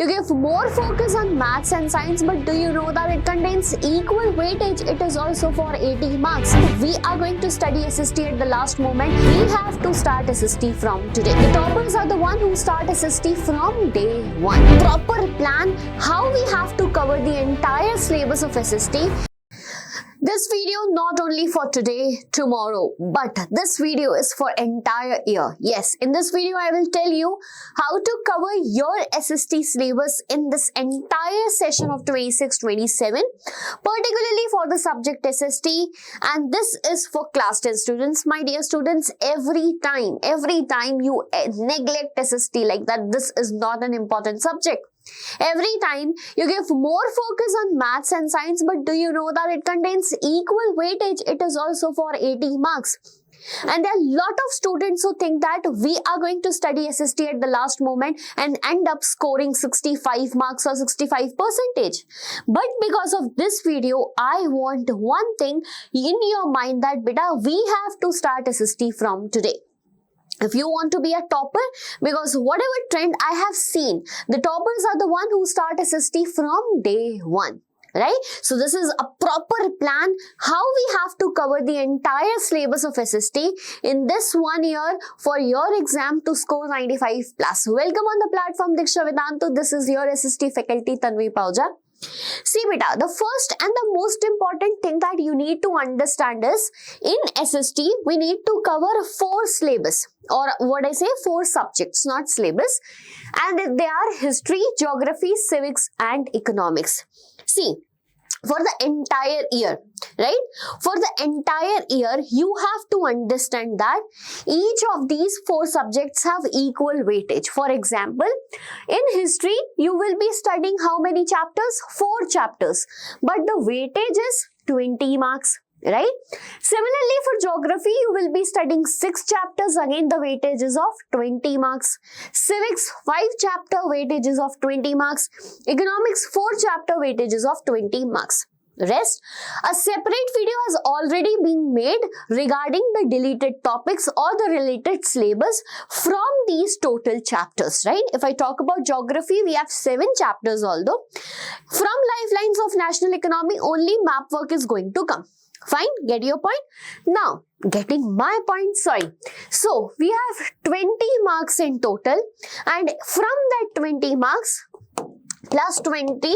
you give more focus on maths and science, but do you know that it contains equal weightage? It is also for 80 marks. We are going to study SST at the last moment. We have to start SST from today. The toppers are the one who start SST from day one. Proper plan how we have to cover the entire syllabus of SST. This video not only for today, tomorrow, but this video is for entire year. Yes, in this video I will tell you how to cover your SST syllabus in this entire session of 26-27, particularly for the subject SST, and this is for class 10 students. My dear students, every time you neglect SST like that, this is not an important subject. Every time you give more focus on maths and science, but do you know that it contains equal weightage? It is also for 80 marks. And there are a lot of students who think that we are going to study SST at the last moment and end up scoring 65 marks or 65%. But because of this video, I want one thing in your mind that beta, we have to start SST from today. If you want to be a topper, because whatever trend I have seen, the toppers are the one who start SST from day one. Right? So this is a proper plan how we have to cover the entire syllabus of SST in this 1 year for your exam to score 95 plus. Welcome on the platform, Deeksha and Vedantu. This is your SST faculty, Tanvi Pauja. See beta, the first and the most important thing that you need to understand is in SST, we need to cover 4 syllabus, or what I say 4 subjects, not syllabus, and they are history, geography, civics and economics. See, for the entire year, right? For the entire year, you have to understand that each of these 4 subjects have equal weightage. For example, in history, you will be studying how many chapters? 4 chapters. But the weightage is 20 marks. Right? Similarly, for geography, you will be studying 6 chapters. Again, the weightage is of 20 marks. Civics, 5 chapter weightages of 20 marks. Economics, 4 chapter weightages of 20 marks. Rest, a separate video has already been made regarding the deleted topics or the related syllabus from these total chapters, right? If I talk about geography, we have 7 chapters although. From lifelines of national economy, only map work is going to come. Fine, get your point? Now, getting my point, sorry. So, we have 20 marks in total, and from that 20 marks plus 20,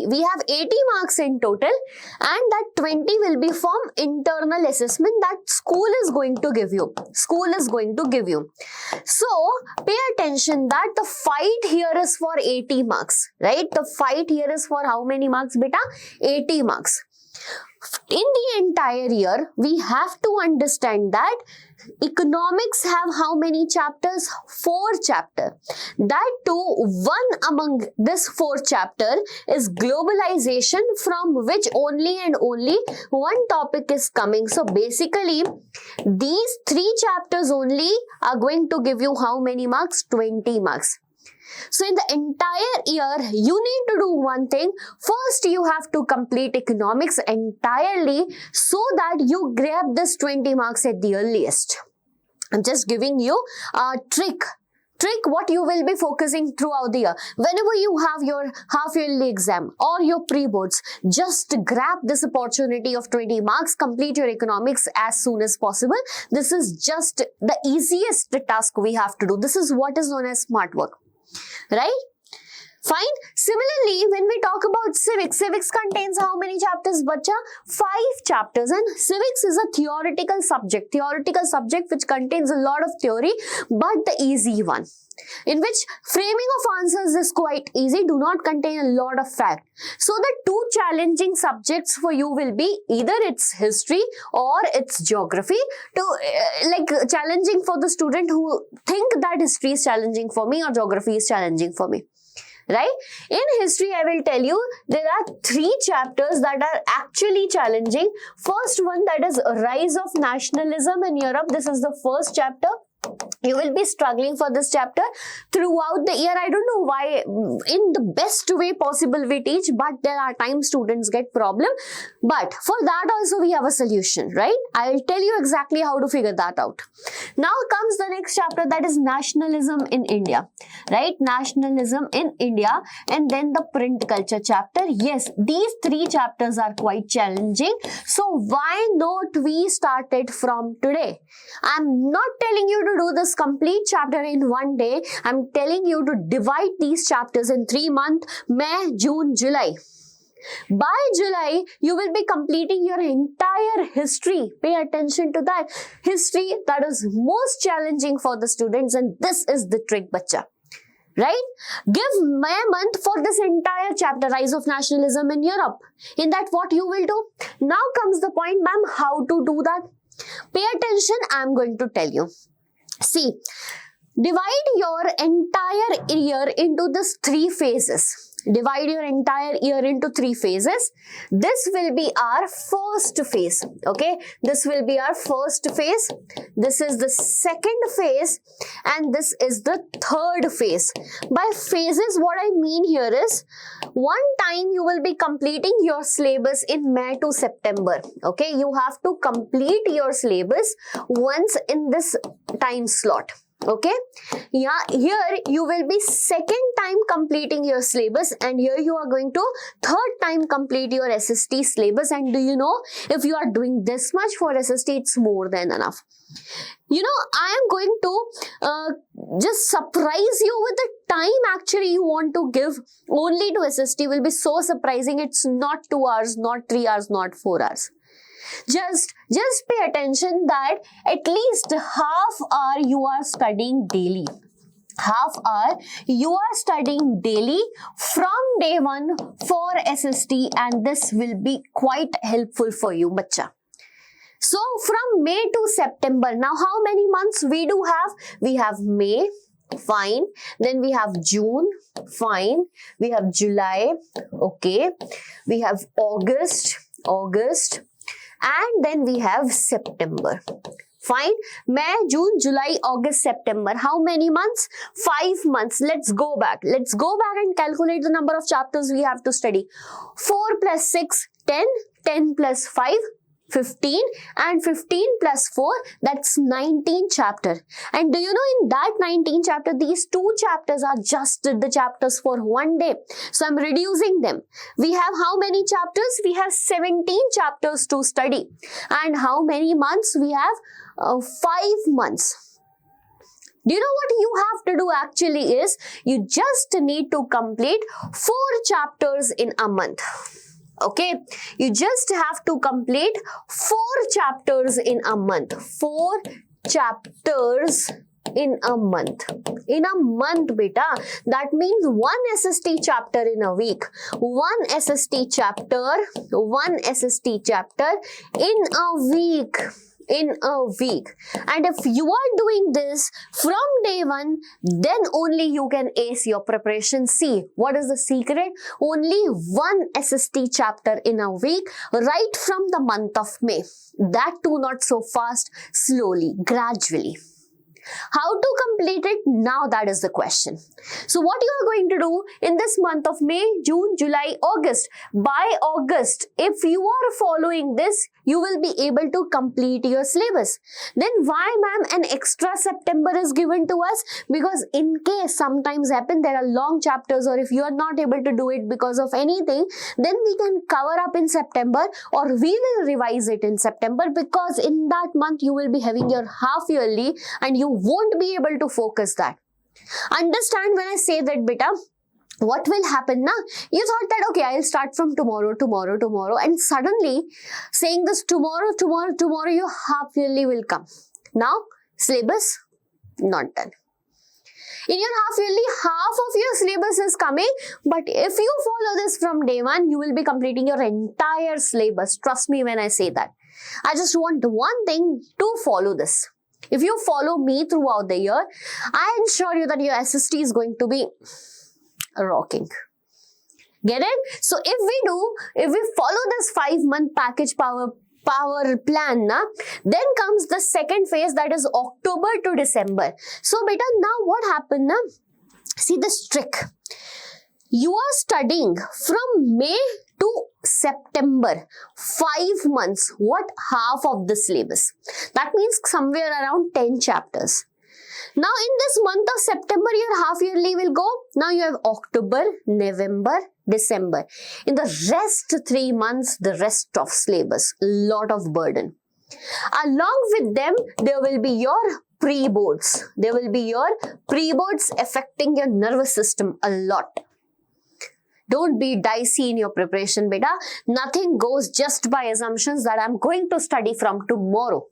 we have 80 marks in total, and that 20 will be from internal assessment that school is going to give you. So, pay attention that the fight here is for 80 marks, right? The fight here is for how many marks, beta? 80 marks. In the entire year, we have to understand that economics have how many chapters? 4 chapters. That too, one among this 4 chapter is globalization, from which only and only one topic is coming. So basically, these 3 chapters only are going to give you how many marks? 20 marks. So in the entire year, you need to do one thing. First, you have to complete economics entirely so that you grab this 20 marks at the earliest. I'm just giving you a trick what you will be focusing throughout the year. Whenever you have your half-yearly exam or your pre-boards, just grab this opportunity of 20 marks, complete your economics as soon as possible. This is just the easiest task we have to do. This is what is known as smart work. Right? Fine. Similarly, when we talk about civics contains how many chapters, bacha? 5 chapters, and civics is a theoretical subject which contains a lot of theory, but the easy one, in which framing of answers is quite easy, do not contain a lot of fact. So the 2 challenging subjects for you will be either it's history or it's geography. Challenging for the student who think that history is challenging for me or geography is challenging for me. Right? In history, I will tell you there are 3 chapters that are actually challenging. First one, that is Rise of Nationalism in Europe. This is the first chapter. You will be struggling for this chapter throughout the year. I don't know why, in the best way possible we teach, but there are times students get problem. But for that also we have a solution, right? I'll tell you exactly how to figure that out. Now comes the next chapter, that is nationalism in India, right? Nationalism in India, and then the print culture chapter. Yes, these three chapters are quite challenging. So why not we start it from today? I'm not telling you to do this complete chapter in one day. I'm telling you to divide these chapters in 3 months, May, June, July. By July, you will be completing your entire history. Pay attention to that. History that is most challenging for the students, and this is the trick, bacha. Right? Give May month for this entire chapter, Rise of Nationalism in Europe. In that, what you will do? Now comes the point, ma'am, how to do that? Pay attention, I'm going to tell you. See, divide your entire year into these 3 phases. Divide your entire year into 3 phases. This will be our first phase. Okay, this will be our first phase. This is the second phase, and this is the third phase. By phases, what I mean here is, one time you will be completing your syllabus in May to September. Okay, you have to complete your syllabus once in this time slot. Okay, yeah, here you will be second time completing your syllabus, and here you are going to third time complete your SST syllabus. And do you know, if you are doing this much for SST, it's more than enough. You know, I am going to just surprise you with the time actually you want to give only to SST. Will be so surprising. It's not 2 hours, not 3 hours, not 4 hours. Just pay attention that at least half hour you are studying daily. Half hour you are studying daily from day 1 for SST, and this will be quite helpful for you, bacha. So from May to September, now how many months we do have? We have May, fine. Then we have June, fine. We have July, okay. We have August. And then we have September. Fine. May, June, July, August, September. How many months? 5 months. Let's go back. Let's go back and calculate the number of chapters we have to study. 4 plus 6, 10. 10 plus 5, 15. And 15 plus 4, that's 19 chapter. And do you know, in that 19 chapter, these 2 chapters are just the chapters for one day. So I'm reducing them. We have how many chapters? We have 17 chapters to study. And how many months? We have 5 months. Do you know what you have to do actually is, you just need to complete 4 chapters in a month. Okay, you just have to complete 4 chapters in a month. 4 chapters in a month. In a month, beta. That means 1 SST chapter in a week. 1 SST chapter. 1 SST chapter in a week. In a week. And if you are doing this from day 1, then only you can ace your preparation. See, what is the secret? Only 1 SST chapter in a week, right from the month of May. That too not so fast, slowly, gradually. How to complete it? Now that is the question. So what you are going to do in this month of May, June, July, August. By August, if you are following this, you will be able to complete your syllabus. Then why, ma'am, an extra September is given to us? Because in case sometimes happen, there are long chapters, or if you are not able to do it because of anything, then we can cover up in September, or we will revise it in September, because in that month you will be having your half yearly and you won't be able to focus that. Understand when I say that, beta? What will happen now? You thought that, okay, I'll start from tomorrow, and suddenly saying this tomorrow, your half yearly will come. Now, syllabus, not done. In your half yearly, half of your syllabus is coming, but if you follow this from day 1, you will be completing your entire syllabus. Trust me when I say that. I just want one thing, to follow this. If you follow me throughout the year, I ensure you that your SST is going to be rocking. Get it? So if we follow this 5-month package power power plan, na? Then comes the second phase, that is October to December. So beta, now what happened, na? See this trick. You are studying from May to September, 5 months. What? Half of the syllabus. That means somewhere around 10 chapters. Now in this month of September, your half yearly will go. Now you have October, November, December. In the rest 3 months, the rest of syllabus, lot of burden. Along with them, there will be your pre-boards. There will be your pre-boards affecting your nervous system a lot. Don't be dicey in your preparation, beta. Nothing goes just by assumptions that I'm going to study from tomorrow.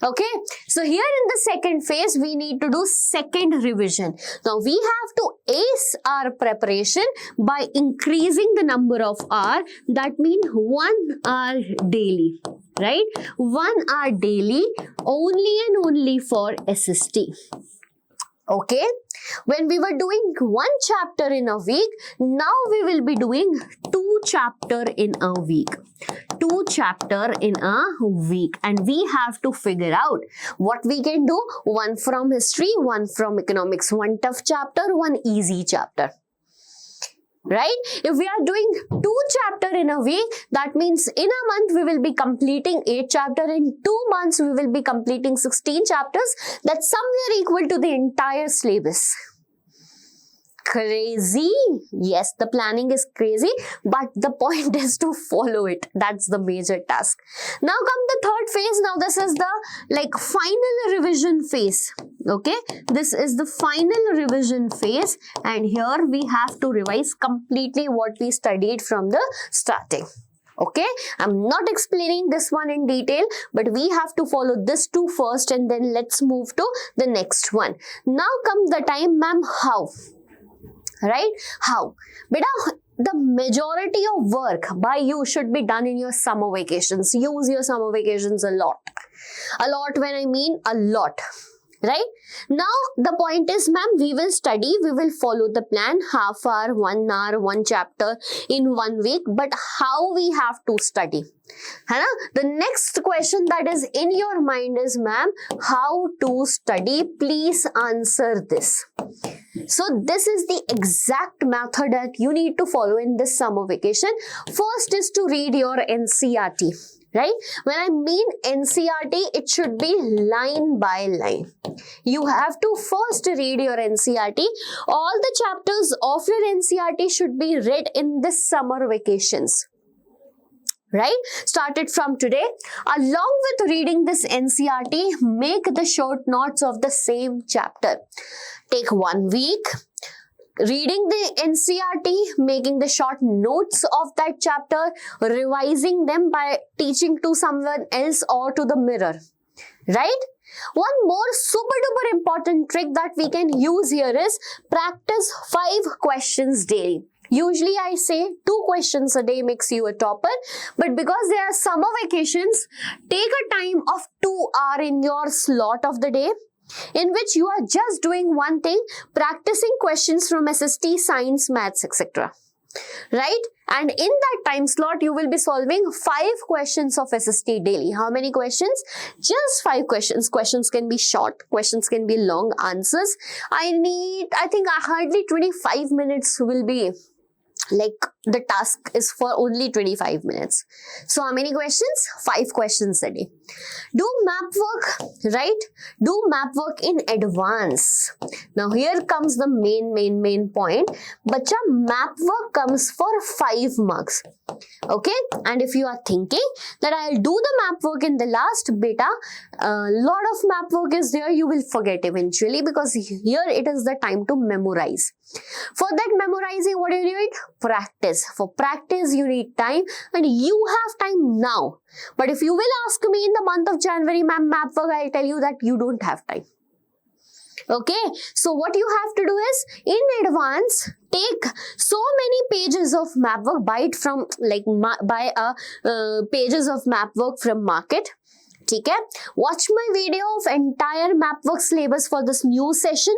Okay, so here in the second phase, we need to do second revision. Now, we have to ace our preparation by increasing the number of hours. That means 1 hour daily, right? 1 hour daily, only and only for SST. Okay, when we were doing 1 chapter in a week, now we will be doing 2 chapter in a week. 2 chapter in a week, and we have to figure out what we can do. 1 from history, 1 from economics, 1 tough chapter, 1 easy chapter. Right? If we are doing 2 chapter in a week, that means in a month we will be completing 8 chapter. In 2 months we will be completing 16 chapters. That's somewhere equal to the entire syllabus. Crazy? Yes, the planning is crazy, but the point is to follow it. That's the major task. Now come the third phase. Now this is the final revision phase. Okay, this is the final revision phase, and here we have to revise completely what we studied from the starting. Okay, I'm not explaining this one in detail, but we have to follow this 2 first, and then let's move to the next one. Now come the time, ma'am, how? Right? How? Beta, the majority of work by you should be done in your summer vacations. Use your summer vacations a lot. A lot when I mean a lot. Right? Now, the point is, ma'am, we will study, we will follow the plan, half hour, 1 hour, 1 chapter in 1 week, but how we have to study? The next question that is in your mind is, ma'am, how to study? Please answer this. So, this is the exact method that you need to follow in this summer vacation. First is to read your NCERT. Right? When I mean NCERT, it should be line by line. You have to first read your NCERT. All the chapters of your NCERT should be read in this summer vacations. Right? Started from today. Along with reading this NCERT, make the short notes of the same chapter. Take 1 week. Reading the NCERT, making the short notes of that chapter, revising them by teaching to someone else or to the mirror. Right? One more super duper important trick that we can use here is practice 5 questions daily. Usually I say 2 questions a day makes you a topper, but because there are summer vacations, take a time of 2 hours in your slot of the day, in which you are just doing one thing, practicing questions from SST, science, maths, etc. Right? And in that time slot, you will be solving 5 questions of SST daily. How many questions? Just 5 questions. Questions can be short, questions can be long answers. I think hardly 25 minutes will be the task is for only 25 minutes. So how many questions? 5 questions a day. Do map work, right? Do map work in advance. Now here comes the main point. Bacha, map work comes for 5 marks. Okay? And if you are thinking that I'll do the map work in the last beta, a lot of map work is there, you will forget eventually, because here it is the time to memorize. For that memorizing, what do you need? Practice. For practice, you need time, and you have time now. But if you will ask me in the month of January, ma'am, map work, I'll tell you that you don't have time. Okay, so what you have to do is, in advance, take so many pages of map work, buy it from pages of map work from market. Okay, watch my video of entire map work syllabus for this new session.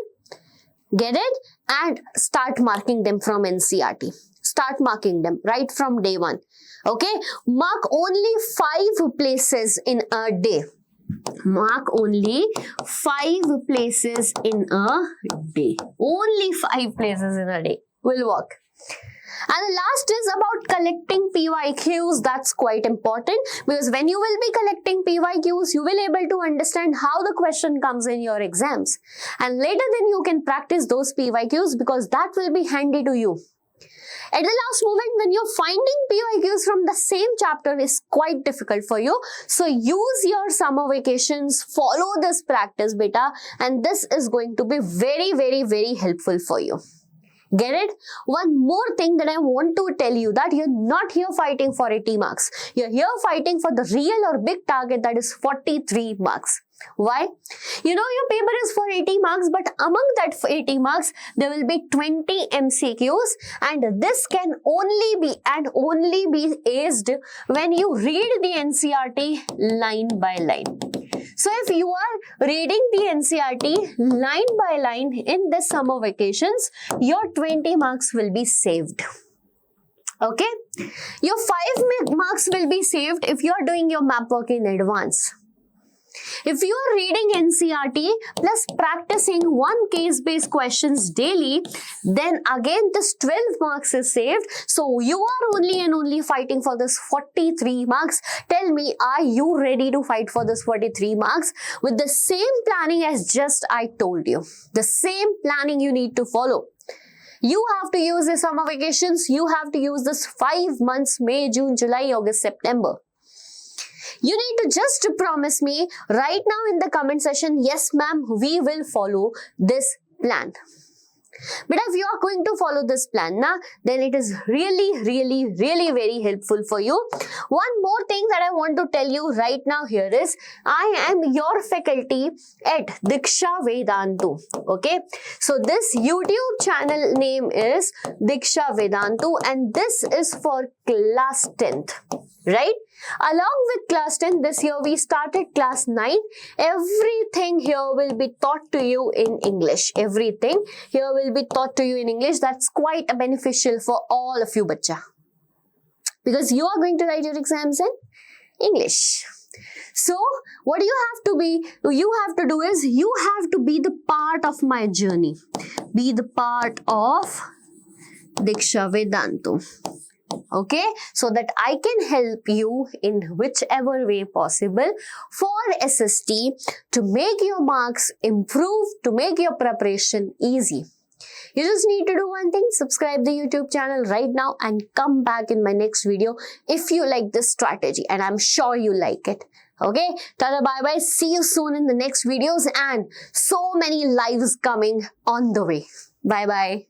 Get it? And start marking them from NCERT. start marking them right from day one. Okay, mark only 5 places in a day. Mark only 5 places in a day. Only 5 places in a day will work. And the last is about collecting PYQs. That's quite important, because when you will be collecting PYQs, you will be able to understand how the question comes in your exams. And later then you can practice those PYQs, because that will be handy to you. At the last moment, when you're finding PYQs from the same chapter is quite difficult for you. So use your summer vacations, follow this practice beta, and this is going to be very, very, very helpful for you. Get it? One more thing that I want to tell you, that you're not here fighting for 80 marks. You're here fighting for the real or big target, that is 43 marks. Why? You know, your paper is for 80 marks, but among that 80 marks, there will be 20 MCQs, and this can only be aced when you read the NCERT line by line. So if you are reading the NCERT line by line in the summer vacations, your 20 marks will be saved. Okay? Your 5 marks will be saved if you are doing your map work in advance. If you are reading NCERT plus practicing 1 case-based questions daily, then again this 12 marks is saved. So you are only and only fighting for this 43 marks. Tell me, are you ready to fight for this 43 marks with the same planning as just I told you? The same planning you need to follow. You have to use the summer vacations. You have to use this 5 months, May, June, July, August, September. You need to just promise me right now in the comment section, yes ma'am, we will follow this plan. But if you are going to follow this plan, then it is really, really, really very helpful for you. One more thing that I want to tell you right now here is, I am your faculty at Deeksha Vedantu. Okay, so this YouTube channel name is Deeksha Vedantu, and this is for class 10th. Right? Along with class 10, this year we started class 9. Everything here will be taught to you in English. Everything here will be taught to you in English. That's quite beneficial for all of you, bacha. Because you are going to write your exams in English. So, what you have to do is, you have to be the part of my journey. Be the part of Deeksha Vedantu. Okay, so that I can help you in whichever way possible for SST to make your marks improve, to make your preparation easy. You just need to do one thing: subscribe the YouTube channel right now and come back in my next video if you like this strategy, and I'm sure you like it. Okay, tada, bye bye, see you soon in the next videos, and so many lives coming on the way. Bye bye.